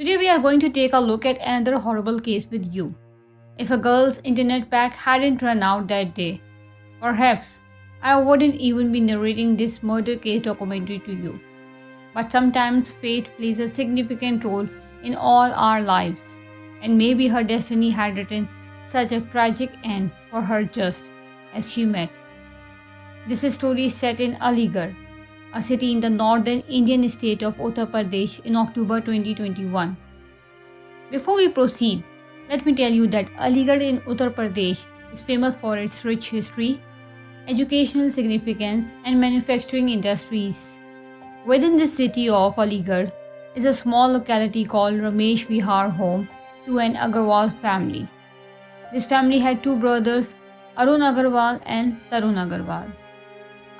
Today we are going to take a look at another horrible case with you. If a girl's internet pack hadn't run out that day, perhaps I wouldn't even be narrating this murder case documentary to you. But sometimes fate plays a significant role in all our lives, and maybe her destiny had written such a tragic end for her just as she met. This story is set in Aligarh, a city in the northern Indian state of Uttar Pradesh in October 2021. Before we proceed, let me tell you that Aligarh in Uttar Pradesh is famous for its rich history, educational significance, and manufacturing industries. Within the city of Aligarh is a small locality called Ramesh Vihar, home to an Agarwal family. This family had two brothers, Arun Agarwal and Tarun Agarwal.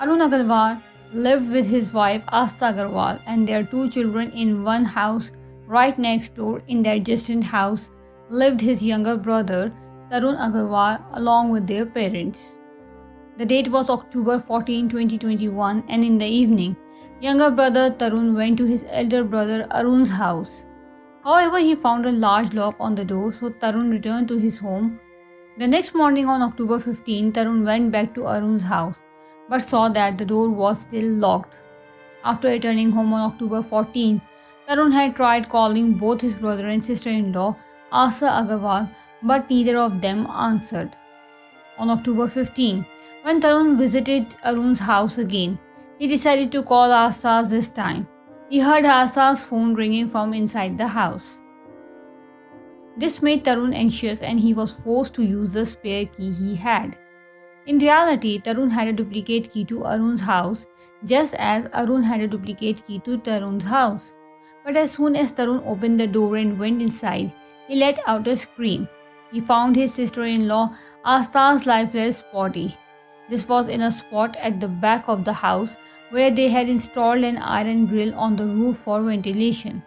Arun Agarwal lived with his wife Astha Agarwal and their two children in one house right next door. In their adjacent house lived his younger brother Tarun Agarwal along with their parents. The date was October 14, 2021, and in the evening, younger brother Tarun went to his elder brother Arun's house. However, he found a large lock on the door, so Tarun returned to his home. The next morning on October 15, Tarun went back to Arun's house but saw that the door was still locked. After returning home on October 14, Tarun had tried calling both his brother and sister-in-law, Astha Agarwal, but neither of them answered. On October 15, when Tarun visited Arun's house again, he decided to call Astha's this time. He heard Astha's phone ringing from inside the house. This made Tarun anxious and he was forced to use the spare key he had. In reality, Tarun had a duplicate key to Arun's house, just as Arun had a duplicate key to Tarun's house. But as soon as Tarun opened the door and went inside, he let out a scream. He found his sister-in-law Astha's lifeless body. This was in a spot at the back of the house where they had installed an iron grill on the roof for ventilation.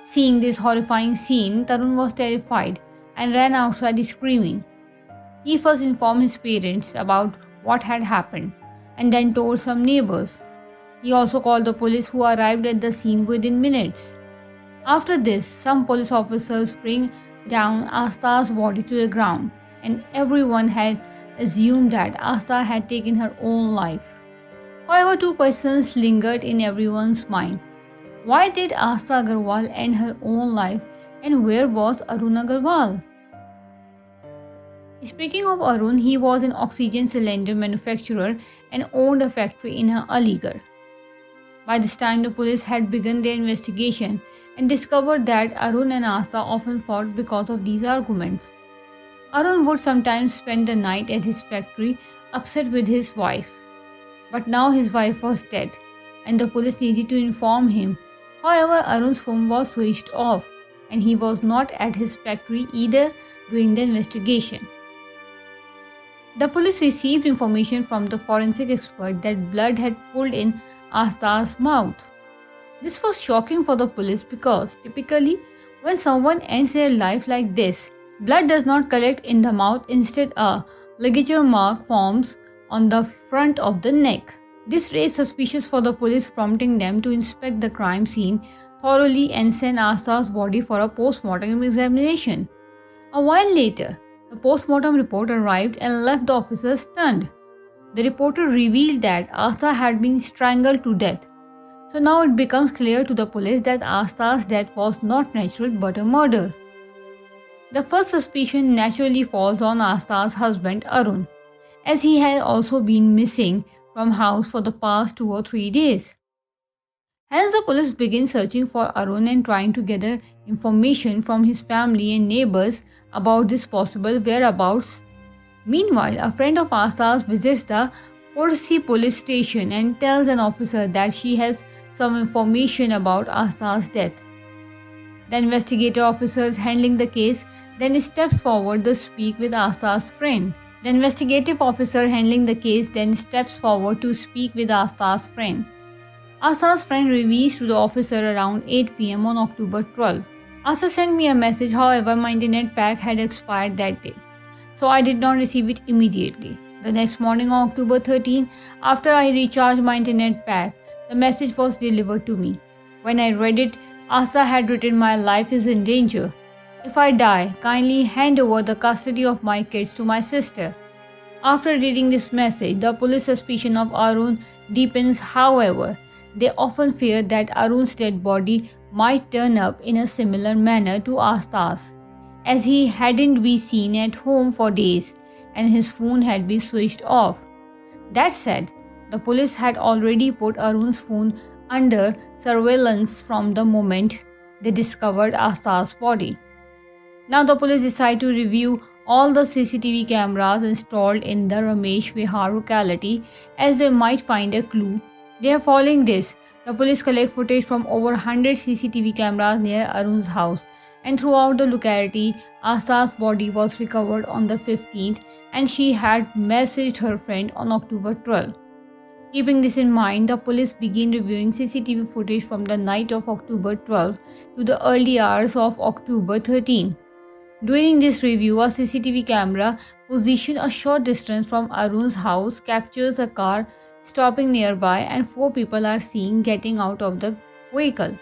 Seeing this horrifying scene, Tarun was terrified and ran outside screaming. He first informed his parents about what had happened and then told some neighbors. He also called the police, who arrived at the scene within minutes. After this, some police officers bring down Astha's body to the ground, and everyone had assumed that Astha had taken her own life. However, two questions lingered in everyone's mind. Why did Astha Agarwal end her own life, and where was Arun Agarwal? Speaking of Arun, he was an oxygen cylinder manufacturer and owned a factory in Aligarh. By this time, the police had begun their investigation and discovered that Arun and Astha often fought because of these arguments. Arun would sometimes spend the night at his factory, upset with his wife. But now his wife was dead, and the police needed to inform him. However, Arun's phone was switched off, and he was not at his factory either during the investigation. The police received information from the forensic expert that blood had pooled in Astha's mouth. This was shocking for the police because typically when someone ends their life like this, blood does not collect in the mouth. Instead, a ligature mark forms on the front of the neck. This raised suspicions for the police, prompting them to inspect the crime scene thoroughly and send Astha's body for a post-mortem examination. A while later, the post-mortem report arrived and left the officers stunned. The report revealed that Astha had been strangled to death. So now it becomes clear to the police that Astha's death was not natural but a murder. The first suspicion naturally falls on Astha's husband Arun, as he had also been missing from house for the past 2 or 3 days. Hence, the police begin searching for Arun and trying to gather information from his family and neighbors about this possible whereabouts. Meanwhile, a friend of Astha's visits the Porsi police station and tells an officer that she has some information about Astha's death. The investigator officers handling the case then steps forward to speak with Astha's friend. The investigative officer handling the case then steps forward to speak with Astha's friend. Astha's friend reveals to the officer around 8 p.m. on October 12. Astha sent me a message, however, my internet pack had expired that day, so I did not receive it immediately. The next morning on October 13, after I recharged my internet pack, the message was delivered to me. When I read it, Astha had written, "My life is in danger. If I die, kindly hand over the custody of my kids to my sister." After reading this message, the police suspicion of Arun deepens. However, they often fear that Arun's dead body might turn up in a similar manner to Astha's, as he hadn't been seen at home for days and his phone had been switched off. That said, the police had already put Arun's phone under surveillance from the moment they discovered Astha's body. Now the police decide to review all the CCTV cameras installed in the Ramesh Vihar locality, as they might find a clue. They are following this. The police collect footage from over 100 CCTV cameras near Arun's house, and throughout the locality, Astha's body was recovered on the 15th, and she had messaged her friend on October 12th. Keeping this in mind, the police begin reviewing CCTV footage from the night of October 12th to the early hours of October 13th. During this review, a CCTV camera positioned a short distance from Arun's house captures a car stopping nearby, and 4 people are seen getting out of the vehicle.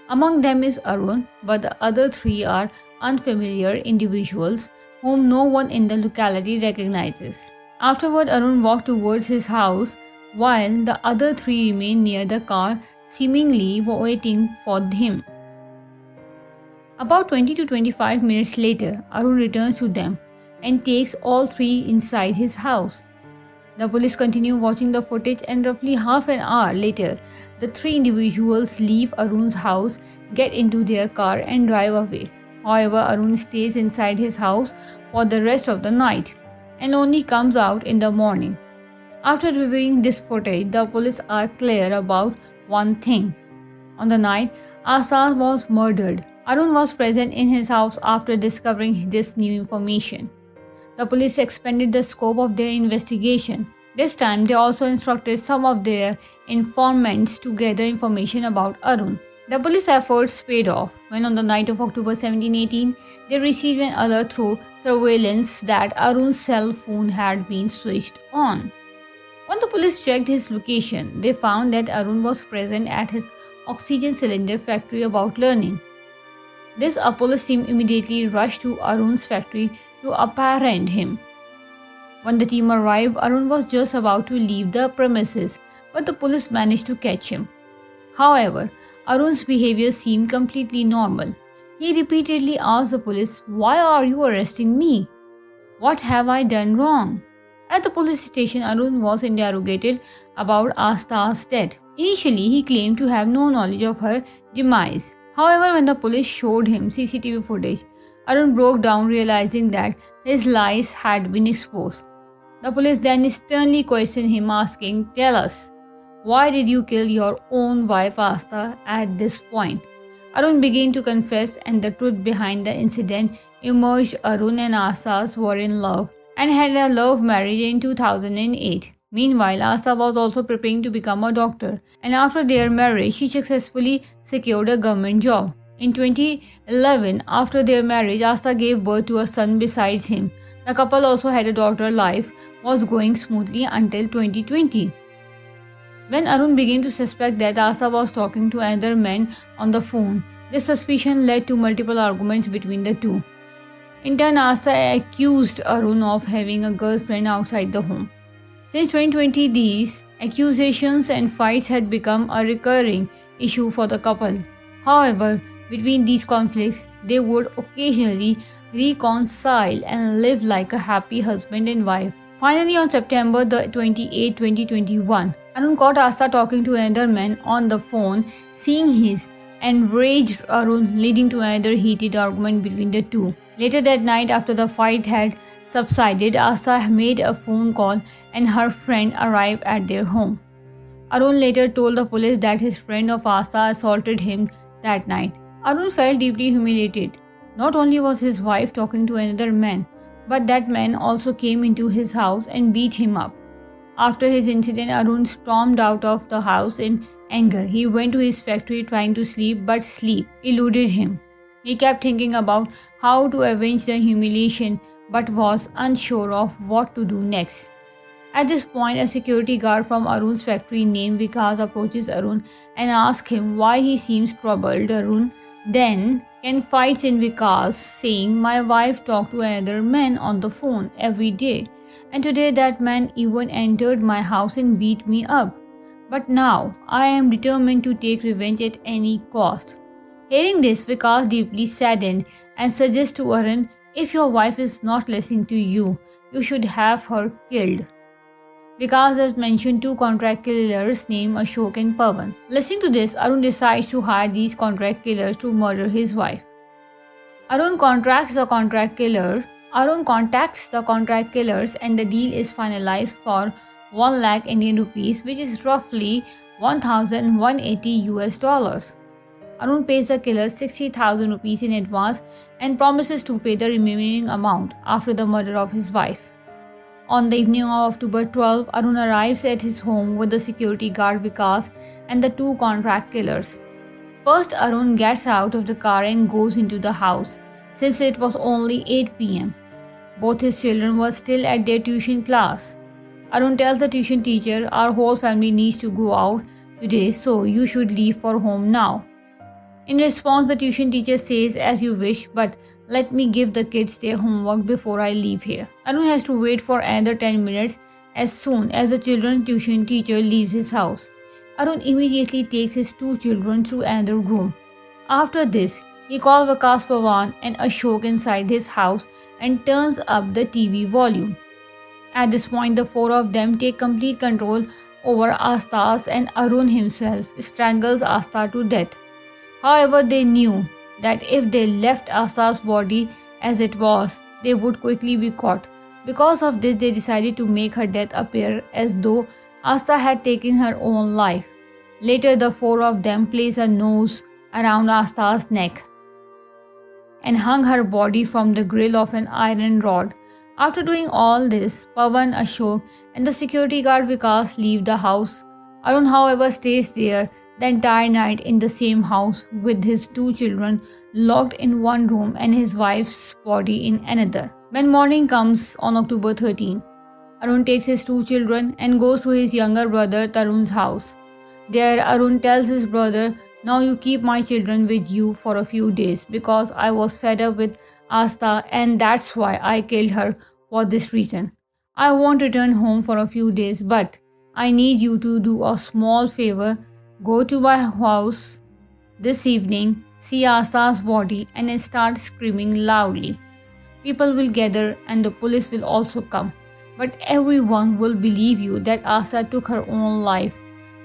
Among them is Arun, but the other 3 are unfamiliar individuals whom no one in the locality recognizes. Afterward, Arun walked towards his house while the other 3 remained near the car, seemingly waiting for him. About 20 to 25 minutes later, Arun returns to them and takes all 3 inside his house. The police continue watching the footage, and roughly half an hour later, the 3 individuals leave Arun's house, get into their car and drive away. However, Arun stays inside his house for the rest of the night and only comes out in the morning. After reviewing this footage, the police are clear about one thing. On the night Astha was murdered, Arun was present in his house after discovering this new information. The police expanded the scope of their investigation. This time, they also instructed some of their informants to gather information about Arun. The police efforts paid off when on the night of October 17-18, they received an alert through surveillance that Arun's cell phone had been switched on. When the police checked his location, they found that Arun was present at his oxygen cylinder factory about learning. This police team immediately rushed to Arun's factory to apprehend him. When the team arrived, Arun was just about to leave the premises, but the police managed to catch him. However, Arun's behavior seemed completely normal. He repeatedly asked the police, "Why are you arresting me? What have I done wrong?" At the police station, Arun was interrogated about Astha's death. Initially, he claimed to have no knowledge of her demise. However, when the police showed him CCTV footage, Arun broke down, realizing that his lies had been exposed. The police then sternly questioned him, asking, "Tell us, why did you kill your own wife Astha?" At this point, Arun began to confess, and the truth behind the incident emerged. Arun and Astha were in love and had a love marriage in 2008. Meanwhile, Astha was also preparing to become a doctor, and after their marriage, she successfully secured a government job. In 2011, after their marriage, Astha gave birth to a son besides him. The couple also had a daughter. Life was going smoothly until 2020. When Arun began to suspect that Astha was talking to another man on the phone, this suspicion led to multiple arguments between the two. In turn, Astha accused Arun of having a girlfriend outside the home. Since 2020, these accusations and fights had become a recurring issue for the couple. However, between these conflicts, they would occasionally reconcile and live like a happy husband and wife. Finally, on September 28, 2021, Arun caught Astha talking to another man on the phone. Seeing his enraged Arun, leading to another heated argument between the two. Later that night, after the fight had subsided, Astha made a phone call and her friend arrived at their home. Arun later told the police that his friend of Astha assaulted him that night. Arun felt deeply humiliated. Not only was his wife talking to another man, but that man also came into his house and beat him up. After his incident, Arun stormed out of the house in anger. He went to his factory trying to sleep, but sleep eluded him. He kept thinking about how to avenge the humiliation, but was unsure of what to do next. At this point, a security guard from Arun's factory named Vikas approaches Arun and asks him why he seems troubled. Arun then confides in Vikas, saying, "My wife talked to another man on the phone every day, and today that man even entered my house and beat me up. But now I am determined to take revenge at any cost." Hearing this, Vikas deeply saddened and suggests to Arun, "If your wife is not listening to you, you should have her killed." Vikas has mentioned two contract killers named Ashok and Pawan. Listening to this, Arun decides to hire these contract killers to murder his wife. Arun contacts the contract killers and the deal is finalized for 1 lakh Indian rupees, which is roughly 1,180 US dollars. Arun pays the killers 60,000 rupees in advance and promises to pay the remaining amount after the murder of his wife. On the evening of October 12, Arun arrives at his home with the security guard Vikas and the two contract killers. First, Arun gets out of the car and goes into the house, since it was only 8 p.m. Both his children were still at their tuition class. Arun tells the tuition teacher, "Our whole family needs to go out today, so you should leave for home now." In response, the tuition teacher says, "As you wish, but let me give the kids their homework before I leave here." Arun has to wait for another 10 minutes as soon as the children's tuition teacher leaves his house. Arun immediately takes his two children to another room. After this, he calls Vikas, Pawan and Ashok inside his house and turns up the TV volume. At this point, the four of them take complete control over Astha's and Arun himself strangles Astha to death. However, they knew that if they left Astha's body as it was, they would quickly be caught. Because of this, they decided to make her death appear as though Astha had taken her own life. Later, the four of them placed a noose around Astha's neck and hung her body from the grill of an iron rod. After doing all this, Pawan, Ashok, and the security guard Vikas leave the house. Arun, however, stays there the entire night in the same house with his two children locked in one room and his wife's body in another. When morning comes on October 13, Arun takes his two children and goes to his younger brother Tarun's house. There, Arun tells his brother, "Now you keep my children with you for a few days because I was fed up with Astha and that's why I killed her for this reason. I won't return home for a few days, but I need you to do a small favor. Go to my house this evening, see Astha's body and start screaming loudly. People will gather and the police will also come, but everyone will believe you that Astha took her own life."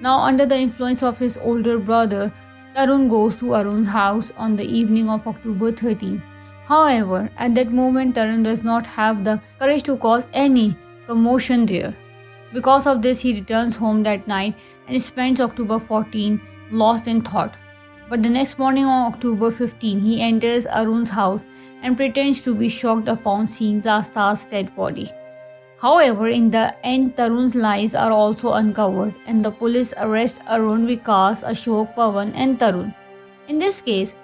Now, under the influence of his older brother, Tarun goes to Arun's house on the evening of October 13. However, at that moment, Tarun does not have the courage to cause any commotion there. Because of this, he returns home that night and spends October 14 lost in thought. But the next morning on October 15, he enters Arun's house and pretends to be shocked upon seeing Astha's dead body. However, in the end, Tarun's lies are also uncovered and the police arrest Arun, Vikas, Ashok, Pawan and Tarun. In this case,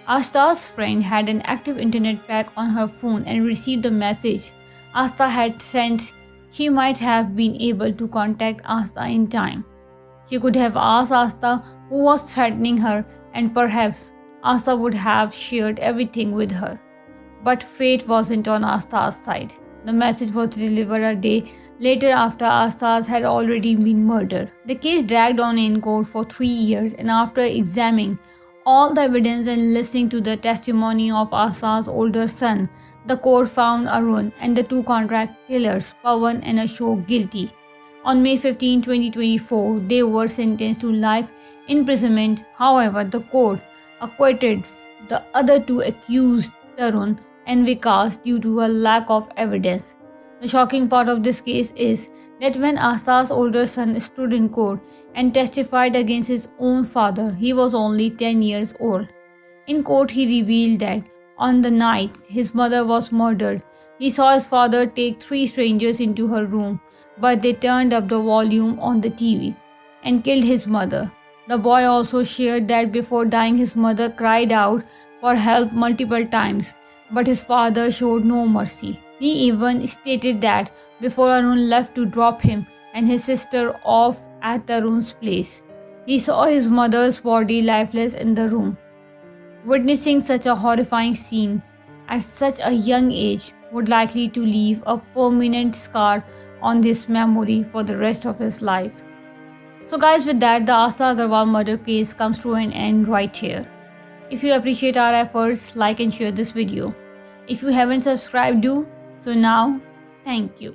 Astha's friend had an active internet pack on her phone and received the message Astha had sent. She might have been able to contact Astha in time. She could have asked Astha who was threatening her and perhaps Astha would have shared everything with her. But fate wasn't on Astha's side. The message was delivered a day later after Astha's had already been murdered. The case dragged on in court for 3 years, and after examining all the evidence and listening to the testimony of Astha's older son, the court found Arun and the two contract killers, Pawan and Ashok, guilty. On May 15, 2024, they were sentenced to life imprisonment. However, the court acquitted the other two accused, Tarun and Vikas, due to a lack of evidence. The shocking part of this case is that when Astha's older son stood in court and testified against his own father, he was only 10 years old. In court, he revealed that on the night his mother was murdered, he saw his father take 3 strangers into her room, but they turned up the volume on the TV and killed his mother. The boy also shared that before dying, his mother cried out for help multiple times, but his father showed no mercy. He even stated that before Arun left to drop him and his sister off at Arun's place. He saw his mother's body lifeless in the room. Witnessing such a horrifying scene at such a young age would likely to leave a permanent scar on this memory for the rest of his life. So guys, with that, the Astha Agarwal murder case comes to an end right here. If you appreciate our efforts, like and share this video. If you haven't subscribed, do so now. Thank you.